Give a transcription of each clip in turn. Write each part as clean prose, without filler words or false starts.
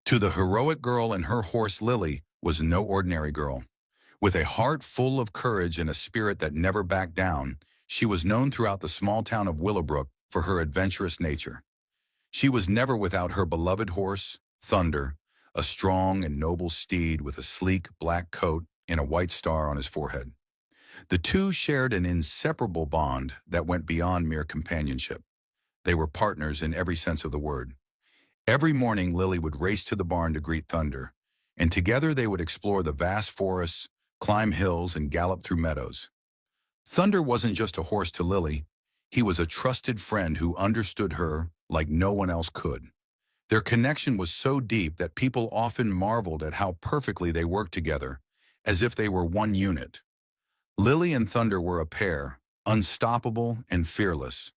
To the heroic girl and her horse Lily was no ordinary girl. With a heart full of courage and a spirit that never backed down, she was known throughout the small town of Willowbrook for her adventurous nature. She was never without her beloved horse, Thunder, a strong and noble steed with a sleek black coat and a white star on his forehead. The two shared an inseparable bond that went beyond mere companionship. They were partners in every sense of the word. Every morning, Lily would race to the barn to greet Thunder, and together they would explore the vast forests, climb hills, and gallop through meadows. Thunder wasn't just a horse to Lily. He was a trusted friend who understood her like no one else could. Their connection was so deep that people often marveled at how perfectly they worked together, as if they were one unit. Lily and Thunder were a pair, unstoppable and fearless,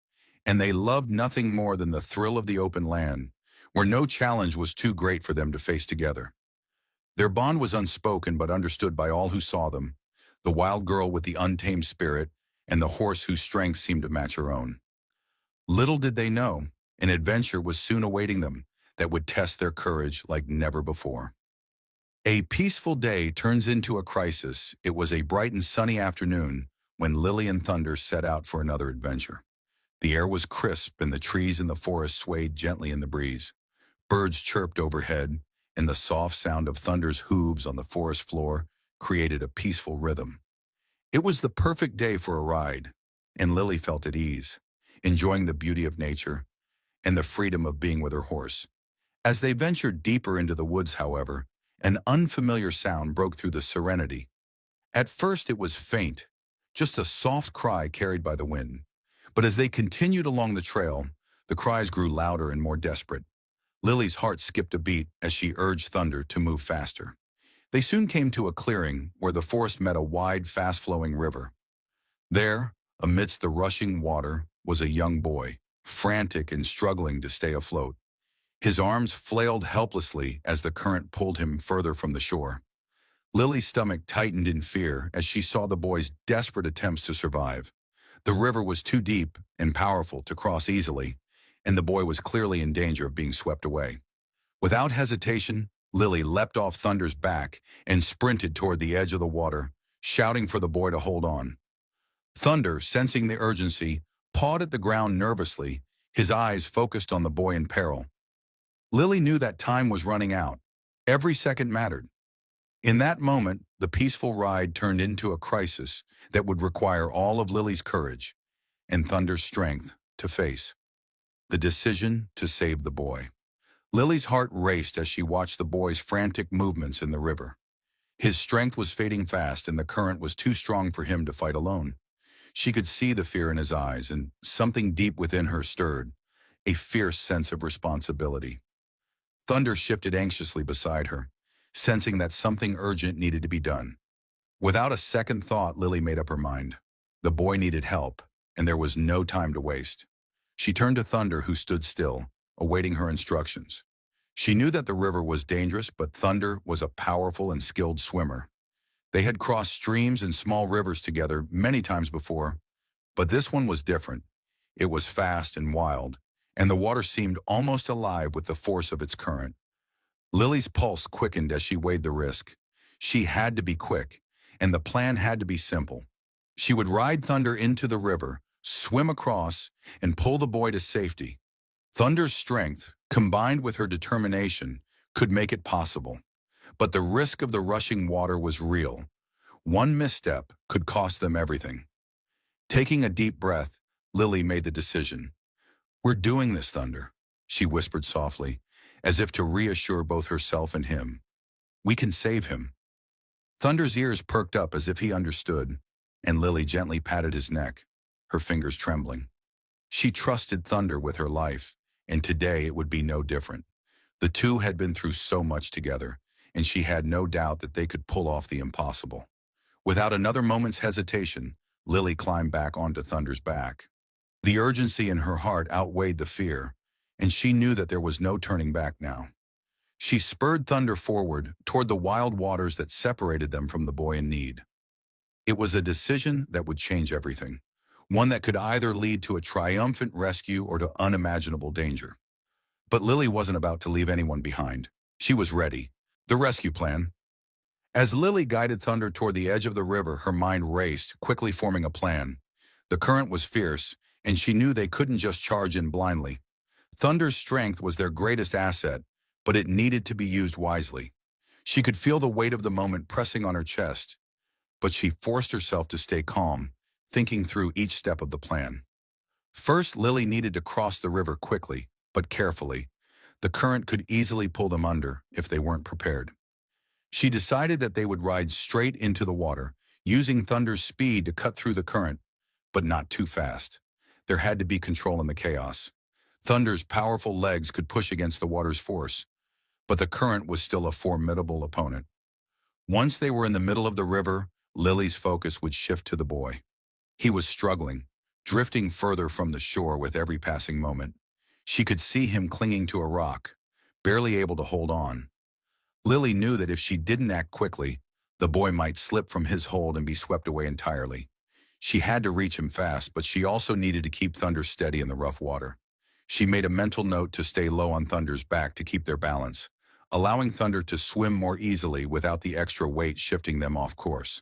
and they loved nothing more than the thrill of the open land, where no challenge was too great for them to face together. Their bond was unspoken but understood by all who saw them, the wild girl with the untamed spirit and the horse whose strength seemed to match her own. Little did they know, an adventure was soon awaiting them that would test their courage like never before. A peaceful day turns into a crisis. It was a bright and sunny afternoon when Lily and Thunder set out for another adventure. The air was crisp and the trees in the forest swayed gently in the breeze. Birds chirped overhead, and the soft sound of Thunder's hooves on the forest floor created a peaceful rhythm. It was the perfect day for a ride, and Lily felt at ease, enjoying the beauty of nature and the freedom of being with her horse. As they ventured deeper into the woods, however, an unfamiliar sound broke through the serenity. At first it was faint, just a soft cry carried by the wind. But as they continued along the trail, the cries grew louder and more desperate. Lily's heart skipped a beat as she urged Thunder to move faster. They soon came to a clearing where the forest met a wide, fast-flowing river. There, amidst the rushing water, was a young boy, frantic and struggling to stay afloat. His arms flailed helplessly as the current pulled him further from the shore. Lily's stomach tightened in fear as she saw the boy's desperate attempts to survive. The river was too deep and powerful to cross easily, and the boy was clearly in danger of being swept away. Without hesitation, Lily leapt off Thunder's back and sprinted toward the edge of the water, shouting for the boy to hold on. Thunder, sensing the urgency, pawed at the ground nervously, his eyes focused on the boy in peril. Lily knew that time was running out. Every second mattered. In that moment, the peaceful ride turned into a crisis that would require all of Lily's courage and Thunder's strength to face. The decision to save the boy. Lily's heart raced as she watched the boy's frantic movements in the river. His strength was fading fast and the current was too strong for him to fight alone. She could see the fear in his eyes, and something deep within her stirred, a fierce sense of responsibility. Thunder shifted anxiously beside her, sensing that something urgent needed to be done. Without a second thought, Lily made up her mind. The boy needed help, and there was no time to waste. She turned to Thunder, who stood still, awaiting her instructions. She knew that the river was dangerous, but Thunder was a powerful and skilled swimmer. They had crossed streams and small rivers together many times before, but this one was different. It was fast and wild, and the water seemed almost alive with the force of its current. Lily's pulse quickened as she weighed the risk. She had to be quick, and the plan had to be simple. She would ride Thunder into the river, swim across, and pull the boy to safety. Thunder's strength, combined with her determination, could make it possible. But the risk of the rushing water was real. One misstep could cost them everything. Taking a deep breath, Lily made the decision. "We're doing this, Thunder," she whispered softly, as if to reassure both herself and him. "We can save him." Thunder's ears perked up as if he understood, and Lily gently patted his neck, her fingers trembling. She trusted Thunder with her life, and today it would be no different. The two had been through so much together, and she had no doubt that they could pull off the impossible. Without another moment's hesitation, Lily climbed back onto Thunder's back. The urgency in her heart outweighed the fear, and she knew that there was no turning back now. She spurred Thunder forward toward the wild waters that separated them from the boy in need. It was a decision that would change everything, one that could either lead to a triumphant rescue or to unimaginable danger. But Lily wasn't about to leave anyone behind. She was ready. The rescue plan. As Lily guided Thunder toward the edge of the river, her mind raced, quickly forming a plan. The current was fierce, and she knew they couldn't just charge in blindly. Thunder's strength was their greatest asset, but it needed to be used wisely. She could feel the weight of the moment pressing on her chest, but she forced herself to stay calm, thinking through each step of the plan. First, Lily needed to cross the river quickly, but carefully. The current could easily pull them under if they weren't prepared. She decided that they would ride straight into the water, using Thunder's speed to cut through the current, but not too fast. There had to be control in the chaos. Thunder's powerful legs could push against the water's force, but the current was still a formidable opponent. Once they were in the middle of the river, Lily's focus would shift to the boy. He was struggling, drifting further from the shore with every passing moment. She could see him clinging to a rock, barely able to hold on. Lily knew that if she didn't act quickly, the boy might slip from his hold and be swept away entirely. She had to reach him fast, but she also needed to keep Thunder steady in the rough water. She made a mental note to stay low on Thunder's back to keep their balance, allowing Thunder to swim more easily without the extra weight shifting them off course.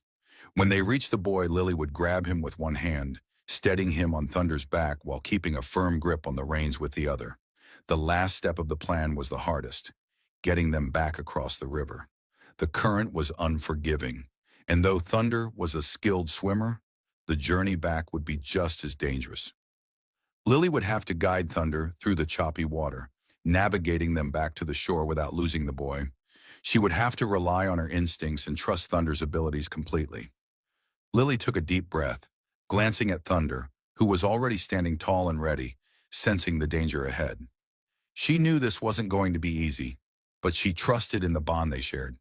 When they reached the boy, Lily would grab him with one hand, steadying him on Thunder's back while keeping a firm grip on the reins with the other. The last step of the plan was the hardest, getting them back across the river. The current was unforgiving, and though Thunder was a skilled swimmer, the journey back would be just as dangerous. Lily would have to guide Thunder through the choppy water, navigating them back to the shore without losing the boy. She would have to rely on her instincts and trust Thunder's abilities completely. Lily took a deep breath, glancing at Thunder, who was already standing tall and ready, sensing the danger ahead. She knew this wasn't going to be easy, but she trusted in the bond they shared.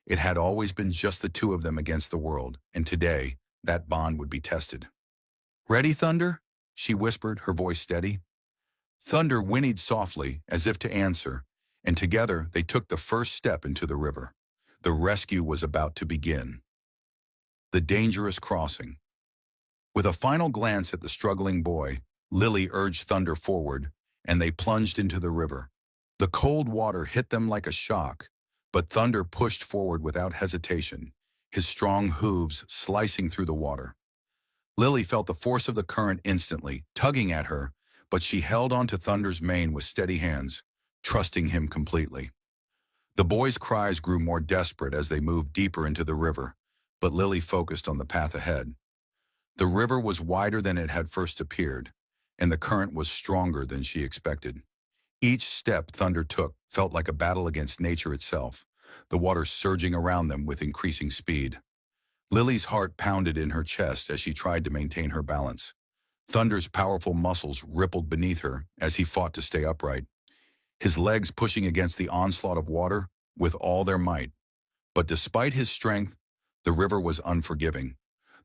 It had always been just the two of them against the world, and today, that bond would be tested. "Ready, Thunder?" she whispered, her voice steady. Thunder whinnied softly, as if to answer, and together they took the first step into the river. The rescue was about to begin. The dangerous crossing. With a final glance at the struggling boy, Lily urged Thunder forward, and they plunged into the river. The cold water hit them like a shock, but Thunder pushed forward without hesitation, his strong hooves slicing through the water. Lily felt the force of the current instantly, tugging at her, but she held onto Thunder's mane with steady hands, trusting him completely. The boy's cries grew more desperate as they moved deeper into the river, but Lily focused on the path ahead. The river was wider than it had first appeared, and the current was stronger than she expected. Each step Thunder took felt like a battle against nature itself, the water surging around them with increasing speed. Lily's heart pounded in her chest as she tried to maintain her balance. Thunder's powerful muscles rippled beneath her as he fought to stay upright, his legs pushing against the onslaught of water with all their might. But despite his strength, the river was unforgiving.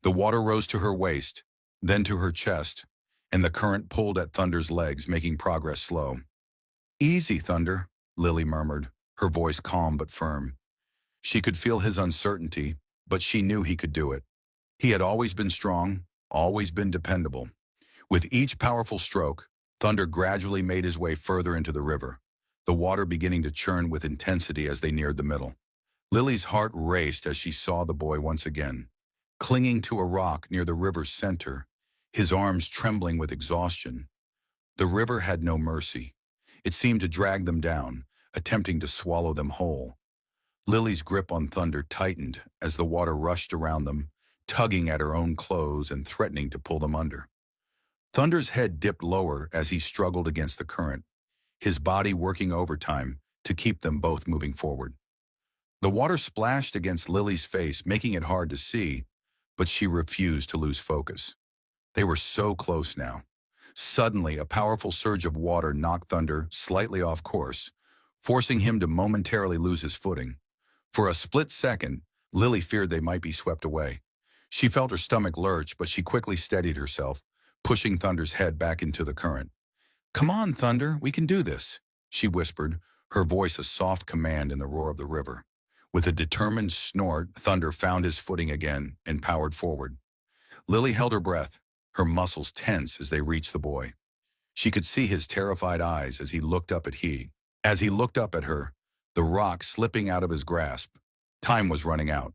The water rose to her waist, then to her chest, and the current pulled at Thunder's legs, making progress slow. "Easy, Thunder," Lily murmured, her voice calm but firm. She could feel his uncertainty, but she knew he could do it. He had always been strong, always been dependable. With each powerful stroke, Thunder gradually made his way further into the river, the water beginning to churn with intensity as they neared the middle. Lily's heart raced as she saw the boy once again, clinging to a rock near the river's center, his arms trembling with exhaustion. The river had no mercy. It seemed to drag them down, attempting to swallow them whole. Lily's grip on Thunder tightened as the water rushed around them, tugging at her own clothes and threatening to pull them under. Thunder's head dipped lower as he struggled against the current, his body working overtime to keep them both moving forward. The water splashed against Lily's face, making it hard to see, but she refused to lose focus. They were so close now. Suddenly, a powerful surge of water knocked Thunder slightly off course, forcing him to momentarily lose his footing. For a split second, Lily feared they might be swept away. She felt her stomach lurch, but she quickly steadied herself, pushing Thunder's head back into the current. "Come on, Thunder, we can do this," she whispered, her voice a soft command in the roar of the river. With a determined snort, Thunder found his footing again and powered forward. Lily held her breath, her muscles tense as they reached the boy. She could see his terrified eyes as he looked up at her. the rock slipping out of his grasp. Time was running out.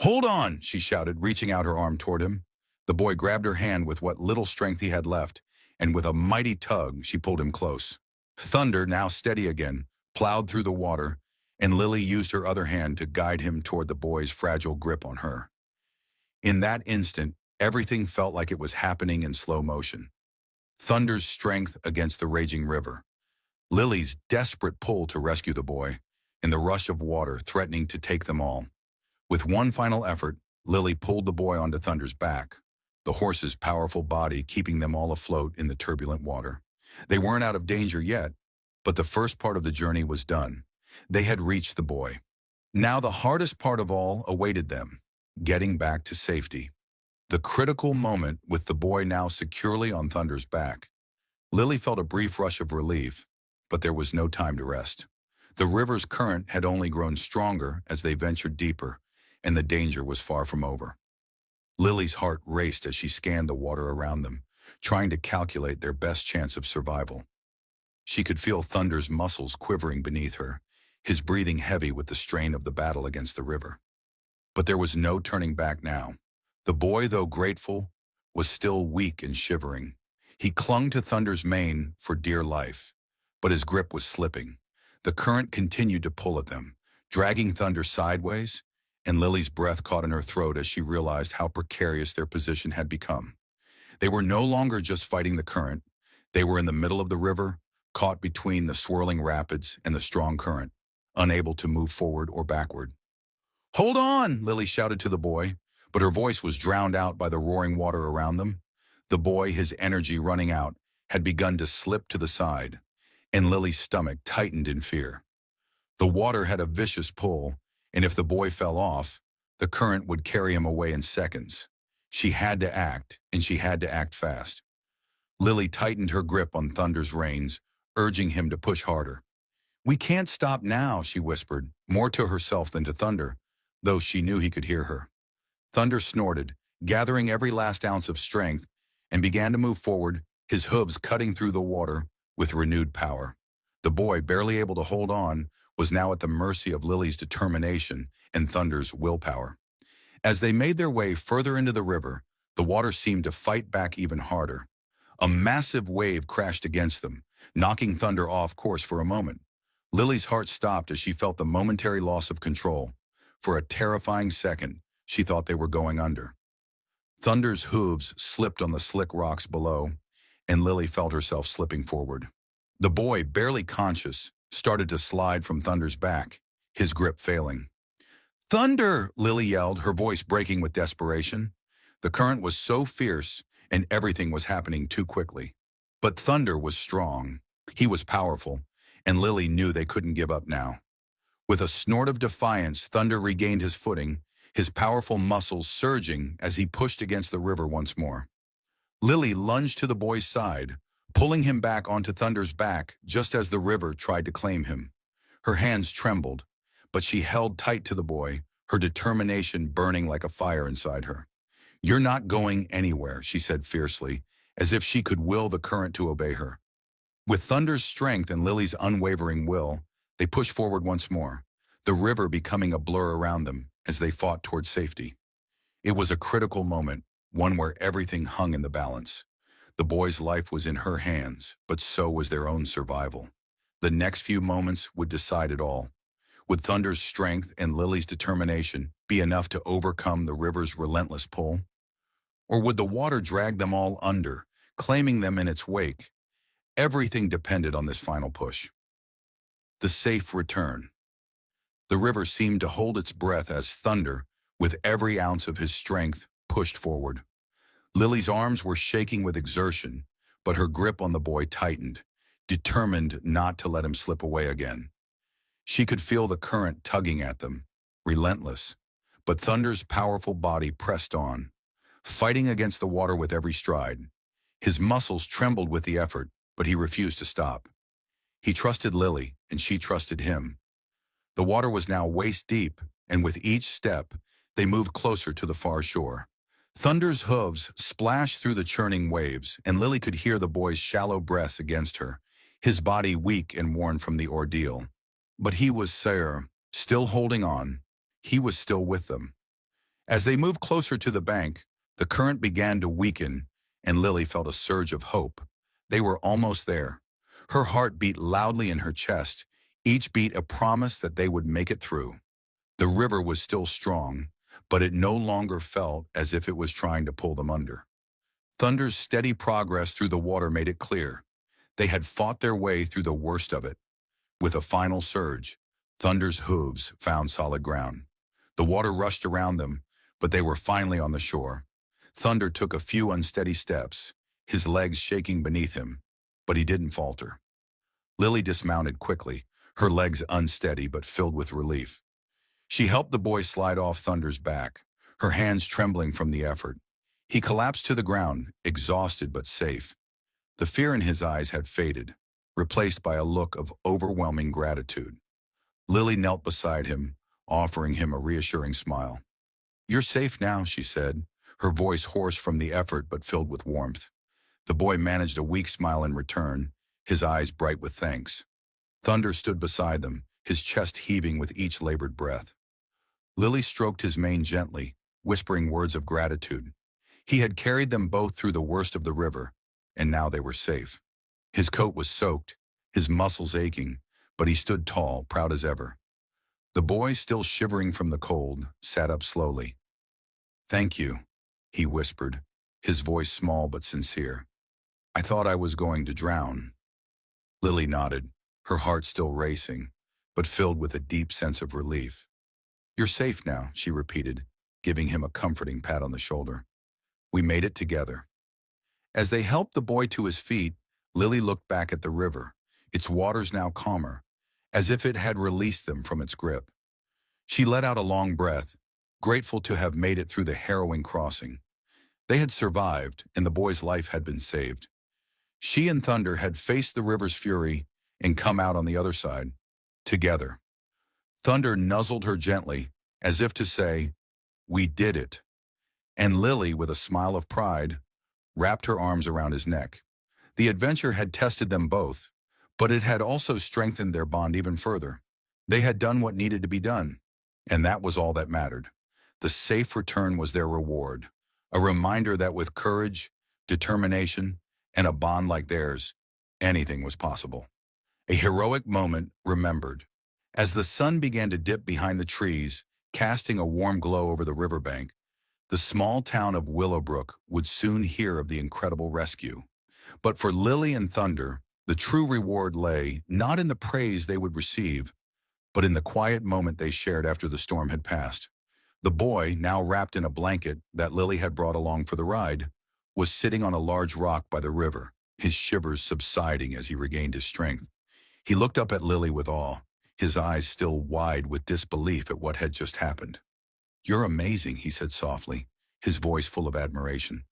"Hold on," she shouted, reaching out her arm toward him. The boy grabbed her hand with what little strength he had left, and with a mighty tug, she pulled him close. Thunder, now steady again, plowed through the water, and Lily used her other hand to guide him toward the boy's fragile grip on her. In that instant, everything felt like it was happening in slow motion. Thunder's strength against the raging river. Lily's desperate pull to rescue the boy, and the rush of water threatening to take them all. With one final effort, Lily pulled the boy onto Thunder's back, the horse's powerful body keeping them all afloat in the turbulent water. They weren't out of danger yet, but the first part of the journey was done. They had reached the boy. Now the hardest part of all awaited them, getting back to safety. The critical moment with the boy now securely on Thunder's back. Lily felt a brief rush of relief, but there was no time to rest. The river's current had only grown stronger as they ventured deeper, and the danger was far from over. Lily's heart raced as she scanned the water around them, trying to calculate their best chance of survival. She could feel Thunder's muscles quivering beneath her, his breathing heavy with the strain of the battle against the river. But there was no turning back now. The boy, though grateful, was still weak and shivering. He clung to Thunder's mane for dear life, but his grip was slipping. The current continued to pull at them, dragging Thunder sideways, and Lily's breath caught in her throat as she realized how precarious their position had become. They were no longer just fighting the current. They were in the middle of the river, caught between the swirling rapids and the strong current, unable to move forward or backward. "Hold on!" Lily shouted to the boy, but her voice was drowned out by the roaring water around them. The boy, his energy running out, had begun to slip to the side, and Lily's stomach tightened in fear. The water had a vicious pull, and if the boy fell off, the current would carry him away in seconds. She had to act, and she had to act fast. Lily tightened her grip on Thunder's reins, urging him to push harder. "We can't stop now," she whispered, more to herself than to Thunder, though she knew he could hear her. Thunder snorted, gathering every last ounce of strength, and began to move forward, his hooves cutting through the water with renewed power. The boy, barely able to hold on, was now at the mercy of Lily's determination and Thunder's willpower. As they made their way further into the river, the water seemed to fight back even harder. A massive wave crashed against them, knocking Thunder off course for a moment. Lily's heart stopped as she felt the momentary loss of control. For a terrifying second, she thought they were going under. Thunder's hooves slipped on the slick rocks below, and Lily felt herself slipping forward. The boy, barely conscious, started to slide from Thunder's back, his grip failing. "Thunder!" Lily yelled, her voice breaking with desperation. The current was so fierce, and everything was happening too quickly. But Thunder was strong. He was powerful, and Lily knew they couldn't give up now. With a snort of defiance, Thunder regained his footing, his powerful muscles surging as he pushed against the river once more. Lily lunged to the boy's side, pulling him back onto Thunder's back just as the river tried to claim him. Her hands trembled, but she held tight to the boy, her determination burning like a fire inside her. "You're not going anywhere," she said fiercely, as if she could will the current to obey her. With Thunder's strength and Lily's unwavering will, they pushed forward once more, the river becoming a blur around them as they fought toward safety. It was a critical moment, one where everything hung in the balance. The boy's life was in her hands, but so was their own survival. The next few moments would decide it all. Would Thunder's strength and Lily's determination be enough to overcome the river's relentless pull? Or would the water drag them all under, claiming them in its wake? Everything depended on this final push. The safe return. The river seemed to hold its breath as Thunder, with every ounce of his strength, pushed forward. Lily's arms were shaking with exertion, but her grip on the boy tightened, determined not to let him slip away again. She could feel the current tugging at them, relentless, but Thunder's powerful body pressed on, fighting against the water with every stride. His muscles trembled with the effort, but he refused to stop. He trusted Lily, and she trusted him. The water was now waist deep, and with each step, they moved closer to the far shore. Thunder's hooves splashed through the churning waves, and Lily could hear the boy's shallow breaths against her, his body weak and worn from the ordeal. But he was there, still holding on. He was still with them. As they moved closer to the bank, the current began to weaken, and Lily felt a surge of hope. They were almost there. Her heart beat loudly in her chest, each beat a promise that they would make it through. The river was still strong, but it no longer felt as if it was trying to pull them under. Thunder's steady progress through the water made it clear. They had fought their way through the worst of it. With a final surge, Thunder's hooves found solid ground. The water rushed around them, but they were finally on the shore. Thunder took a few unsteady steps, his legs shaking beneath him, but he didn't falter. Lily dismounted quickly, her legs unsteady but filled with relief. She helped the boy slide off Thunder's back, her hands trembling from the effort. He collapsed to the ground, exhausted but safe. The fear in his eyes had faded, replaced by a look of overwhelming gratitude. Lily knelt beside him, offering him a reassuring smile. "You're safe now," she said, her voice hoarse from the effort but filled with warmth. The boy managed a weak smile in return, his eyes bright with thanks. Thunder stood beside them, his chest heaving with each labored breath. Lily stroked his mane gently, whispering words of gratitude. He had carried them both through the worst of the river, and now they were safe. His coat was soaked, his muscles aching, but he stood tall, proud as ever. The boy, still shivering from the cold, sat up slowly. "Thank you," he whispered, his voice small but sincere. "I thought I was going to drown." Lily nodded, her heart still racing, but filled with a deep sense of relief. "You're safe now," she repeated, giving him a comforting pat on the shoulder. "We made it together." As they helped the boy to his feet, Lily looked back at the river, its waters now calmer, as if it had released them from its grip. She let out a long breath, grateful to have made it through the harrowing crossing. They had survived, and the boy's life had been saved. She and Thunder had faced the river's fury and come out on the other side, together. Thunder nuzzled her gently, as if to say, "We did it." And Lily, with a smile of pride, wrapped her arms around his neck. The adventure had tested them both, but it had also strengthened their bond even further. They had done what needed to be done, and that was all that mattered. The safe return was their reward, a reminder that with courage, determination, and a bond like theirs, anything was possible. A heroic moment remembered. As the sun began to dip behind the trees, casting a warm glow over the riverbank, the small town of Willowbrook would soon hear of the incredible rescue. But for Lily and Thunder, the true reward lay not in the praise they would receive, but in the quiet moment they shared after the storm had passed. The boy, now wrapped in a blanket that Lily had brought along for the ride, was sitting on a large rock by the river, his shivers subsiding as he regained his strength. He looked up at Lily with awe, his eyes still wide with disbelief at what had just happened. "You're amazing," he said softly, his voice full of admiration.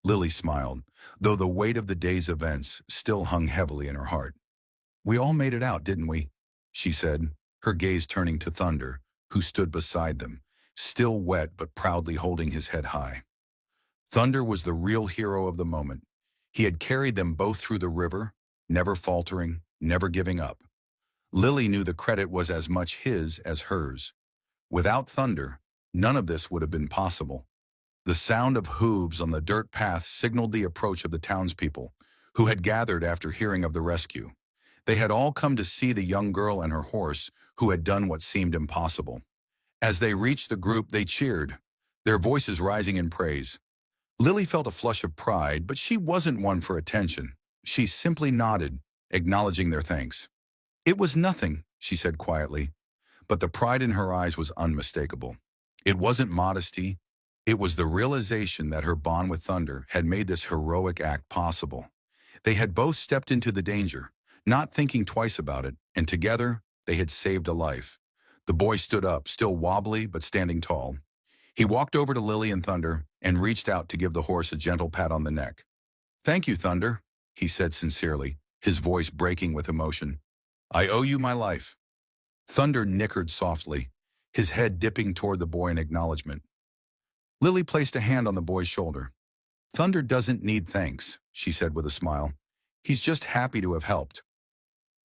Lily smiled, though the weight of the day's events still hung heavily in her heart. "We all made it out, didn't we?" she said, her gaze turning to Thunder, who stood beside them, still wet but proudly holding his head high. Thunder was the real hero of the moment. He had carried them both through the river, never faltering, never giving up. Lily knew the credit was as much his as hers. Without Thunder, none of this would have been possible. The sound of hooves on the dirt path signaled the approach of the townspeople, who had gathered after hearing of the rescue. They had all come to see the young girl and her horse, who had done what seemed impossible. As they reached the group, they cheered, their voices rising in praise. Lily felt a flush of pride, but she wasn't one for attention. She simply nodded, acknowledging their thanks. "It was nothing," she said quietly, but the pride in her eyes was unmistakable. It wasn't modesty. It was the realization that her bond with Thunder had made this heroic act possible. They had both stepped into the danger, not thinking twice about it, and together they had saved a life. The boy stood up, still wobbly but standing tall. He walked over to Lily and Thunder and reached out to give the horse a gentle pat on the neck. "Thank you, Thunder," he said sincerely, his voice breaking with emotion. "I owe you my life." Thunder nickered softly, his head dipping toward the boy in acknowledgement. Lily placed a hand on the boy's shoulder. "Thunder doesn't need thanks," she said with a smile. "He's just happy to have helped."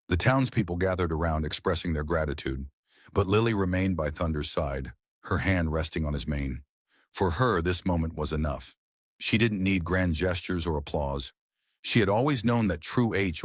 The townspeople gathered around expressing their gratitude, but Lily remained by Thunder's side, her hand resting on his mane. For her, this moment was enough. She didn't need grand gestures or applause. She had always known that true age